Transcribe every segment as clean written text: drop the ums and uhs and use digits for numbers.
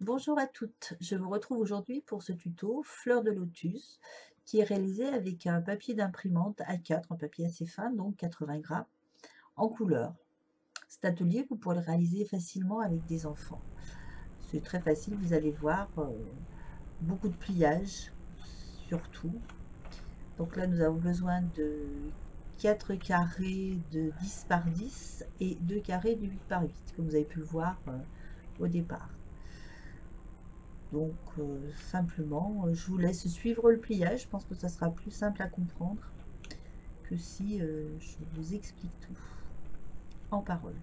Bonjour à toutes, je vous retrouve aujourd'hui pour ce tuto Fleur de lotus qui est réalisé avec un papier d'imprimante A4, un papier assez fin, donc 80 grammes, en couleur. Cet atelier, vous pourrez le réaliser facilement avec des enfants. C'est très facile, vous allez voir, beaucoup de pliage, surtout. Donc là, nous avons besoin de 4 carrés de 10 par 10 et 2 carrés de 8 par 8, comme vous avez pu le voir au départ. Donc simplement, je vous laisse suivre le pliage. Je pense que ça sera plus simple à comprendre que si je vous explique tout en parole.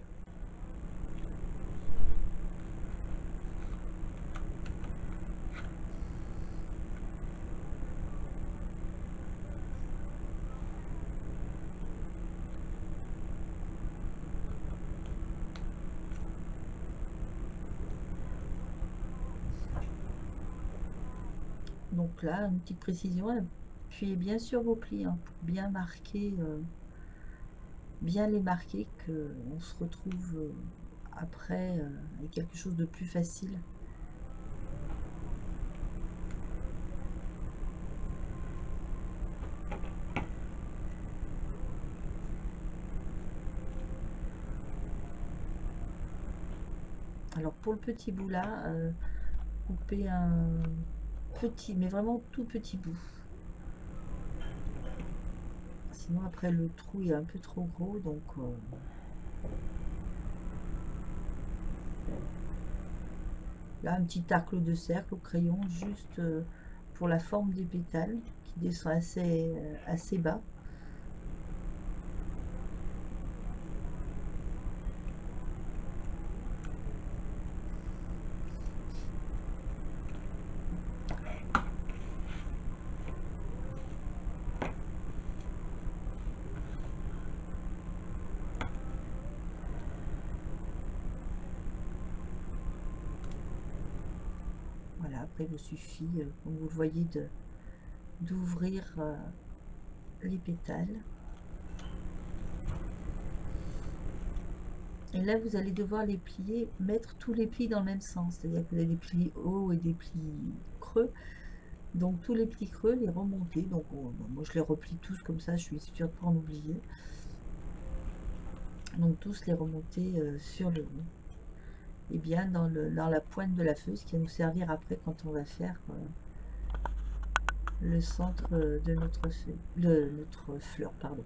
Donc là, une petite précision, appuyez bien sur vos plis hein, pour bien marquer, bien les marquer, qu'on se retrouve après avec quelque chose de plus facile. Alors pour le petit bout là, coupez un petit, mais vraiment tout petit bout. Sinon après le trou est un peu trop gros, donc là un petit arc de cercle au crayon juste pour la forme des pétales qui descend assez bas. Voilà, après il vous suffit, comme vous le voyez, d'ouvrir les pétales. Et là, vous allez devoir les plier, mettre tous les plis dans le même sens. C'est-à-dire que vous avez des plis hauts et des plis creux. Donc tous les plis creux, les remonter. Donc moi je les replie tous comme ça, je suis sûre de ne pas en oublier. Donc tous les remonter sur le haut. Et bien dans la pointe de la feuille, ce qui va nous servir après quand on va faire le centre de notre feuille, de notre fleur, pardon.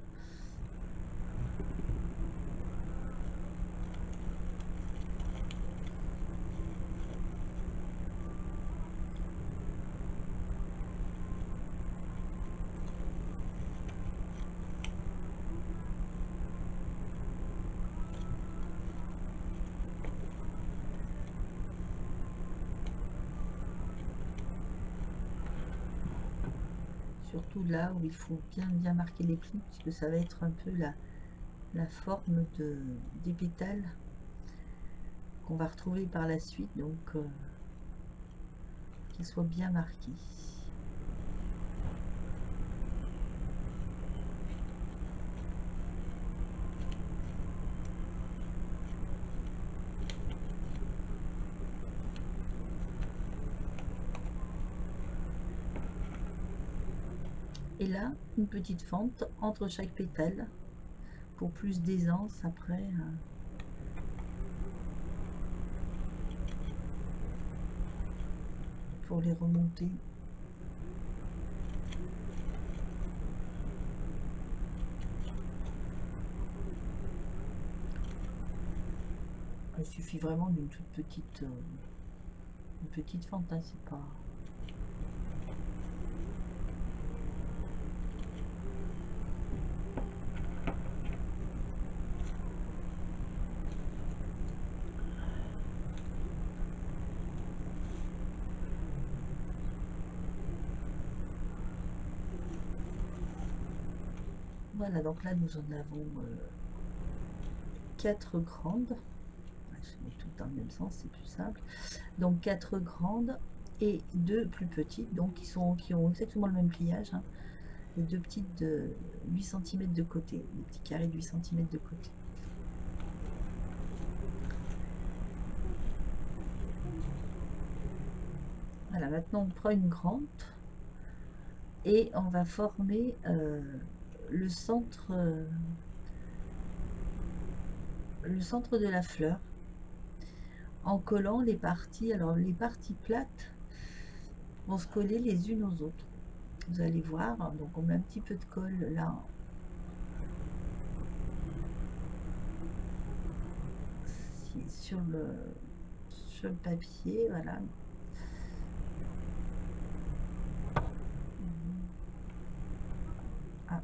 Surtout là où il faut bien marquer les plis, puisque ça va être un peu la forme des pétales qu'on va retrouver par la suite, donc qu'ils soient bien marqués. Et là, une petite fente entre chaque pétale pour plus d'aisance après. Pour les remonter. Il suffit vraiment d'une toute petite, une petite fente, hein, c'est pas... Voilà, donc là nous en avons 4 grandes. Je mets tout dans le même sens, c'est plus simple. Donc 4 grandes et 2 plus petites, donc qui ont exactement le même pliage. Hein. Les 2 petites de 8 cm de côté, des petits carrés de 8 cm de côté. Voilà, maintenant on prend une grande et on va former le centre de la fleur en collant les parties. Alors les parties plates vont se coller les unes aux autres. Vous allez voir, donc on met un petit peu de colle là sur le papier, voilà. Ah.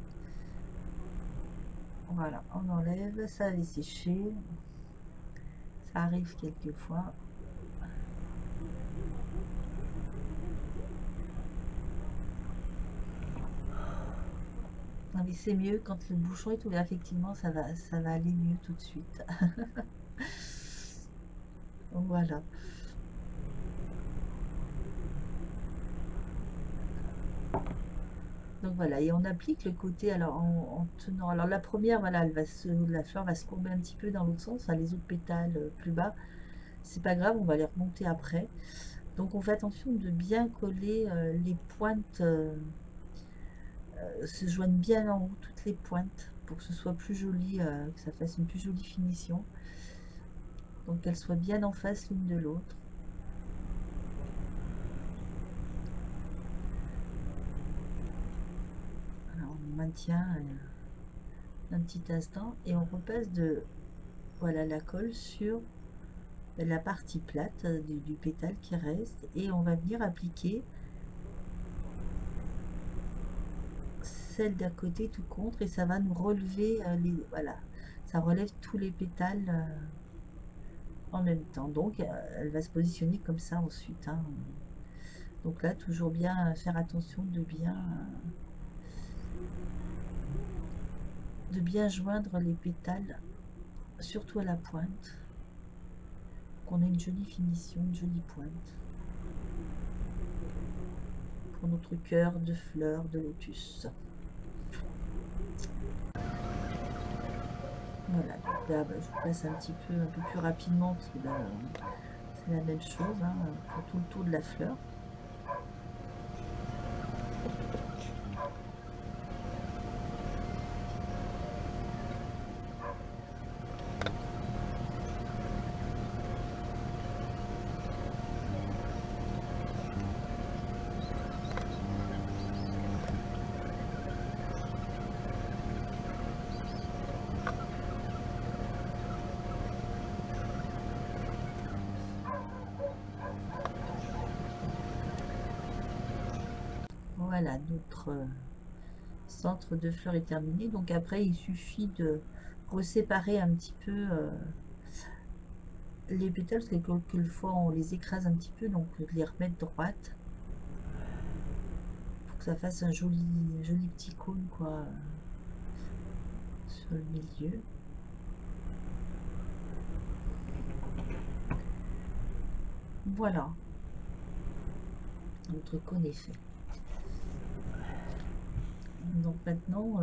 Voilà, on enlève, ça avait séché, ça arrive quelquefois. Non mais c'est mieux quand le bouchon est ouvert, effectivement ça va aller mieux tout de suite. Donc voilà. Donc voilà, et on applique le côté, alors en tenant, alors la première, voilà, la fleur va se courber un petit peu dans l'autre sens, les autres pétales plus bas, c'est pas grave, on va les remonter après. Donc on fait attention de bien coller les pointes, se joignent bien en haut, toutes les pointes, pour que ce soit plus joli, que ça fasse une plus jolie finition. Donc qu'elles soient bien en face l'une de l'autre. Alors on maintient un petit instant et on repasse de, voilà, la colle sur la partie plate du pétale qui reste, et on va venir appliquer celle d'à côté tout contre, et ça va nous relever voilà, ça relève tous les pétales en même temps. Donc elle va se positionner comme ça ensuite, hein. Donc là toujours bien faire attention de bien joindre les pétales, surtout à la pointe, qu'on ait une jolie finition, une jolie pointe pour notre cœur de fleurs de lotus. Voilà, donc là je vous passe un peu plus rapidement, parce que là c'est la même chose, hein, pour tout le tour de la fleur. Voilà, notre centre de fleurs est terminé. Donc après, il suffit de reséparer un petit peu les pétales, parce que quelquefois on les écrase un petit peu, donc de les remettre droites pour que ça fasse un joli petit cône, quoi, sur le milieu. Voilà, notre cône est fait. Donc maintenant,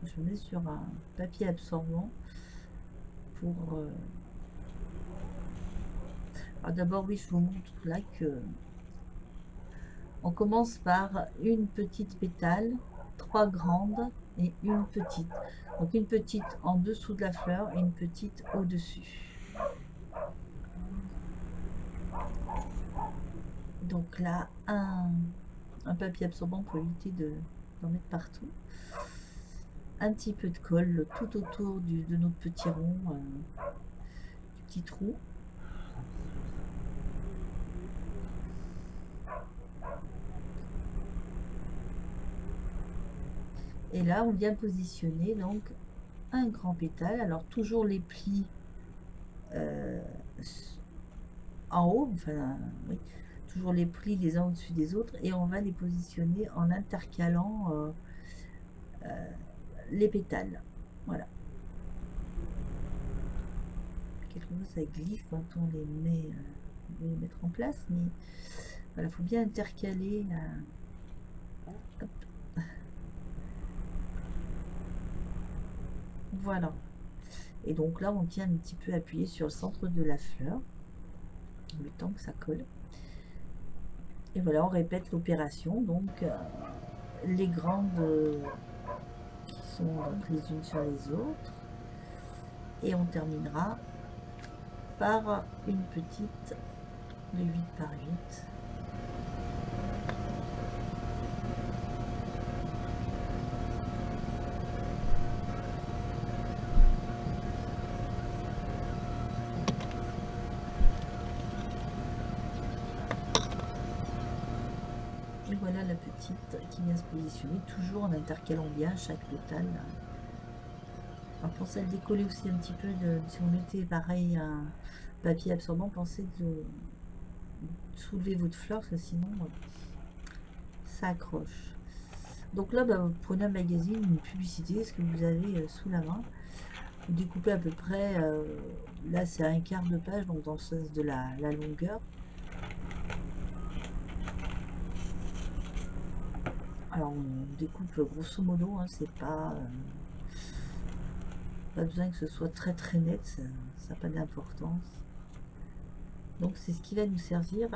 je mets sur un papier absorbant pour... Alors d'abord, oui, je vous montre là que on commence par une petite pétale, 3 grandes et une petite. Donc une petite en dessous de la fleur et une petite au-dessus. Donc là, un papier absorbant pour éviter d'en mettre partout. Un petit peu de colle tout autour de notre petit rond, du petit trou. Et là, on vient positionner donc un grand pétale. Alors toujours les plis en haut, enfin oui, toujours les plis les uns au-dessus des autres, et on va les positionner en intercalant les pétales. Voilà. Quelquefois ça glisse quand on les met, les mettre en place, mais voilà, faut bien intercaler. Hop. Voilà. Et donc là, on tient un petit peu appuyé sur le centre de la fleur, le temps que ça colle. Et voilà, on répète l'opération. Donc, les grandes qui sont donc les unes sur les autres. Et on terminera par une petite de 8 par 8. Et voilà la petite qui vient se positionner, toujours en intercalant bien chaque pétale. Alors pensez à le décoller aussi un petit peu, si vous mettez pareil un papier absorbant, pensez de soulever votre fleur, parce que sinon ça accroche. Donc là, vous prenez un magazine, une publicité, ce que vous avez sous la main. Vous découpez à peu près, là c'est un quart de page, donc dans le sens de la longueur. Alors on découpe grosso modo, hein, c'est pas besoin que ce soit très très net, ça n'a pas d'importance. Donc c'est ce qui va nous servir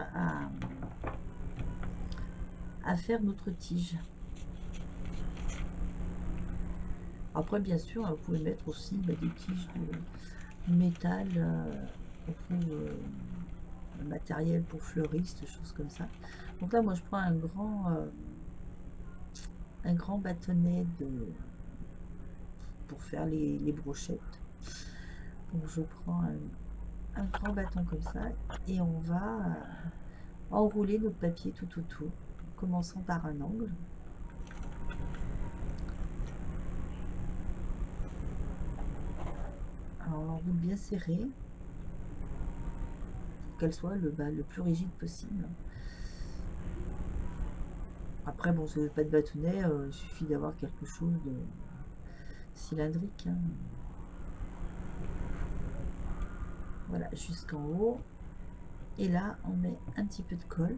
à faire notre tige. Après bien sûr vous pouvez mettre aussi des tiges de métal, on trouve matériel pour fleuristes, choses comme ça. Donc là moi je prends un grand bâtonnet pour faire les brochettes. Donc je prends un grand bâton comme ça et on va enrouler notre papier tout autour, en commençant par un angle. Alors on l'enroule bien serré pour qu'elle soit le plus rigide possible. Après bon, si vous n'avez pas de bâtonnet, il suffit d'avoir quelque chose de cylindrique, hein. Voilà, jusqu'en haut. Et là on met un petit peu de colle.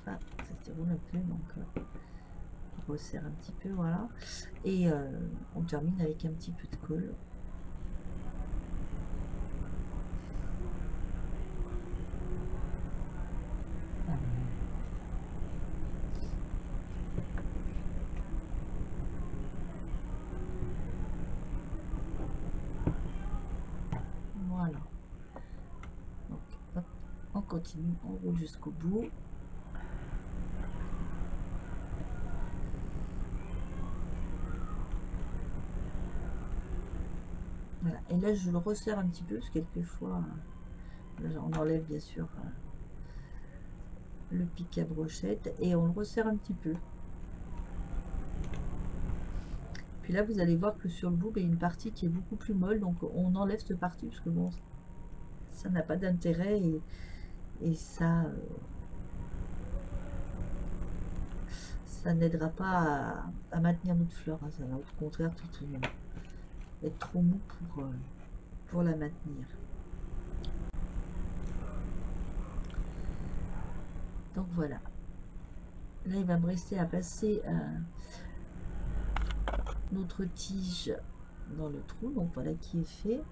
Ah, ça se déroule un peu, donc on resserre un petit peu, voilà. Et on termine avec un petit peu de colle. Voilà. Donc, hop, on continue, on roule jusqu'au bout. Voilà. Et là, je le resserre un petit peu, parce que quelquefois, là, on enlève bien sûr le pic à brochette, et on le resserre un petit peu. Puis là, vous allez voir que sur le bout, il y a une partie qui est beaucoup plus molle, donc on enlève cette partie, parce que bon, ça n'a pas d'intérêt, et ça n'aidera pas à maintenir notre fleur, hein. Ça va au contraire tout être trop mou pour la maintenir. Donc voilà. Là, il va me rester à passer notre tige dans le trou. Donc voilà qui est fait.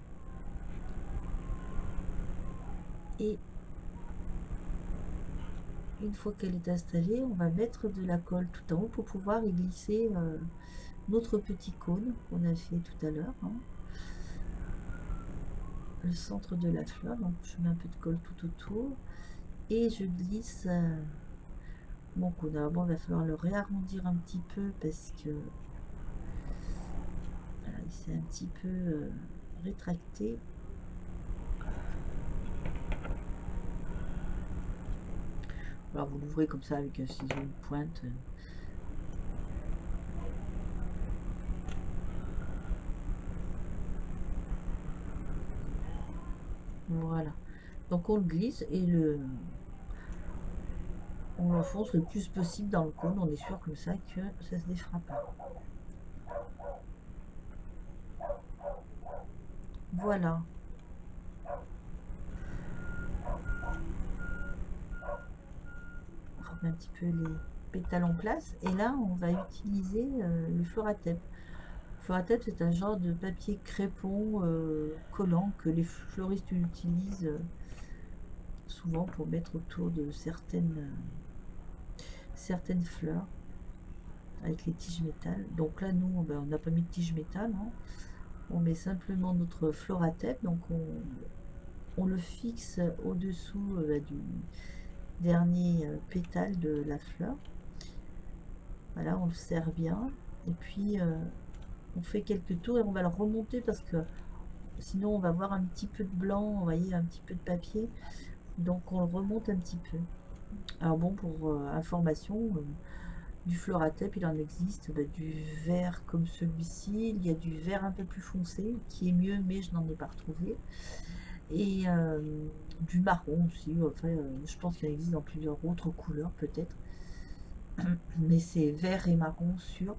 Et une fois qu'elle est installée, on va mettre de la colle tout en haut pour pouvoir y glisser notre petit cône qu'on a fait tout à l'heure, hein. Le centre de la fleur. Donc je mets un peu de colle tout autour et je glisse mon cône. Alors bon, il va falloir le réarrondir un petit peu parce que voilà, il s'est un petit peu rétracté. Alors vous l'ouvrez comme ça avec un ciseau de pointe. Voilà. Donc on le glisse et on l'enfonce le plus possible dans le cône. On est sûr comme ça que ça se défera pas. Voilà. On remet un petit peu les pétales en place. Et là, on va utiliser le Floratep. Floratep, c'est un genre de papier crépon collant que les fleuristes utilisent souvent pour mettre autour de certaines fleurs avec les tiges métal. Donc là, nous, ben, on n'a pas mis de tige métal, hein. On met simplement notre floratep, donc on le fixe au-dessous du dernier pétale de la fleur. Voilà, on le serre bien, et puis on fait quelques tours et on va le remonter parce que sinon on va voir un petit peu de blanc, vous voyez, un petit peu de papier, donc on le remonte un petit peu. Alors bon, pour information, du floratep, il en existe du vert comme celui-ci, il y a du vert un peu plus foncé qui est mieux, mais je n'en ai pas retrouvé, et du marron aussi. Enfin, je pense qu'il existe dans plusieurs autres couleurs peut-être, mais c'est vert et marron sûr.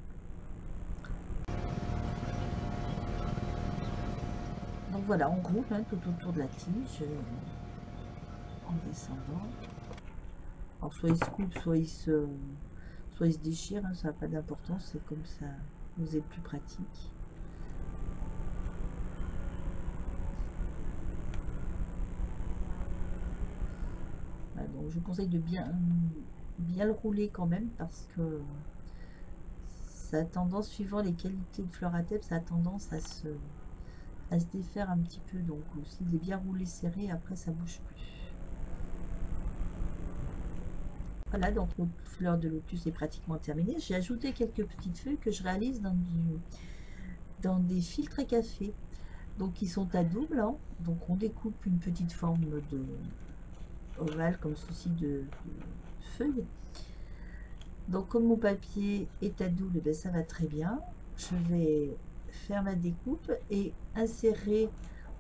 Donc voilà, on roule tout autour de la tige en descendant. Alors soit il se coupe, soit il se déchire, hein, ça n'a pas d'importance, c'est comme ça vous êtes plus pratique. Voilà, donc je vous conseille de bien le rouler quand même, parce que ça a tendance, suivant les qualités de floratep, ça a tendance à se défaire un petit peu. Donc s'il est bien roulé serré, après ça bouge plus. Voilà, donc notre fleur de lotus est pratiquement terminée. J'ai ajouté quelques petites feuilles que je réalise dans des filtres à café. Donc ils sont à double, hein. Donc on découpe une petite forme de ovale comme ceci de feuilles. Donc comme mon papier est à double, ben ça va très bien. Je vais faire ma découpe et insérer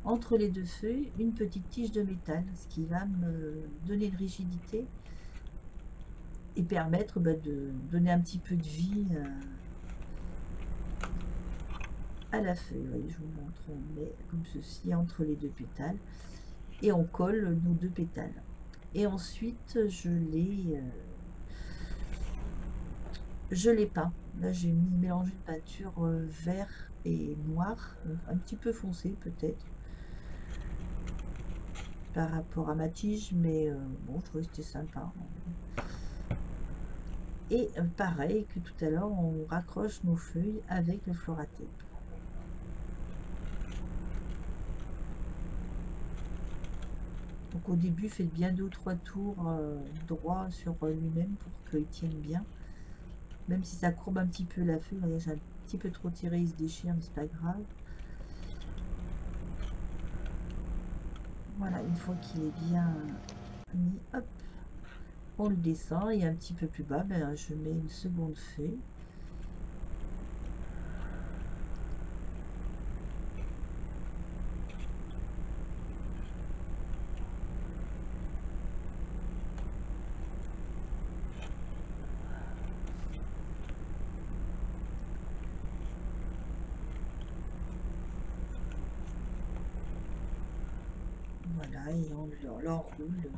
entre les deux feuilles une petite tige de métal, ce qui va me donner une rigidité et permettre de donner un petit peu de vie à la feuille. Voyez, je vous montre, on met comme ceci entre les deux pétales et on colle nos deux pétales. Et ensuite je les peins. Là j'ai mélangé une peinture vert et noir, un petit peu foncé peut-être par rapport à ma tige, mais bon, je trouvais que c'était sympa. Et pareil que tout à l'heure, on raccroche nos feuilles avec le floratep. Donc au début, faites bien 2 ou 3 tours droit sur lui-même pour qu'il tienne bien. Même si ça courbe un petit peu la feuille, voyez, j'ai un petit peu trop tiré, il se déchire, mais c'est pas grave. Voilà, une fois qu'il est bien mis, hop, on le descend et un petit peu plus bas, ben, je mets une seconde feuille. Voilà, et on l'enroule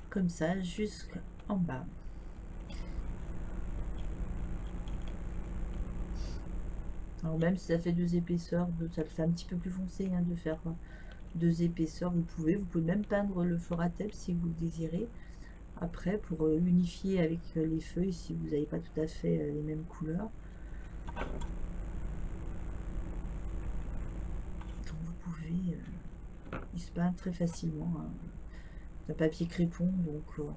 comme ça jusqu'en bas. Alors même si ça fait 2 épaisseurs, ça le fait un petit peu plus foncé de faire 2 épaisseurs, vous pouvez même peindre le floratep si vous le désirez. Après, pour unifier avec les feuilles, si vous n'avez pas tout à fait les mêmes couleurs. Donc vous pouvez, il se peint très facilement, hein. C'est un papier crépon, donc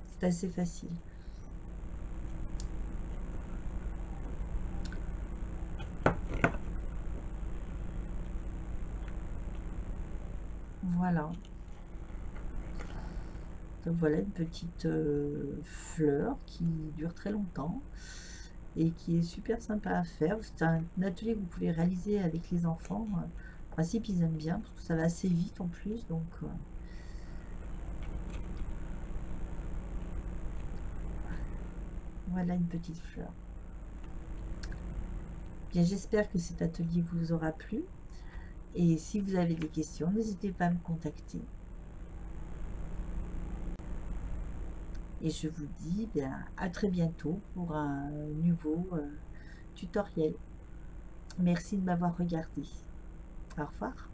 c'est assez facile. Voilà. Donc voilà une petite fleur qui dure très longtemps et qui est super sympa à faire. C'est un atelier que vous pouvez réaliser avec les enfants. En principe, ils aiment bien parce que ça va assez vite en plus. Donc voilà une petite fleur. Bien, j'espère que cet atelier vous aura plu. Et si vous avez des questions, n'hésitez pas à me contacter. Et je vous dis à très bientôt pour un nouveau tutoriel. Merci de m'avoir regardé. Au revoir.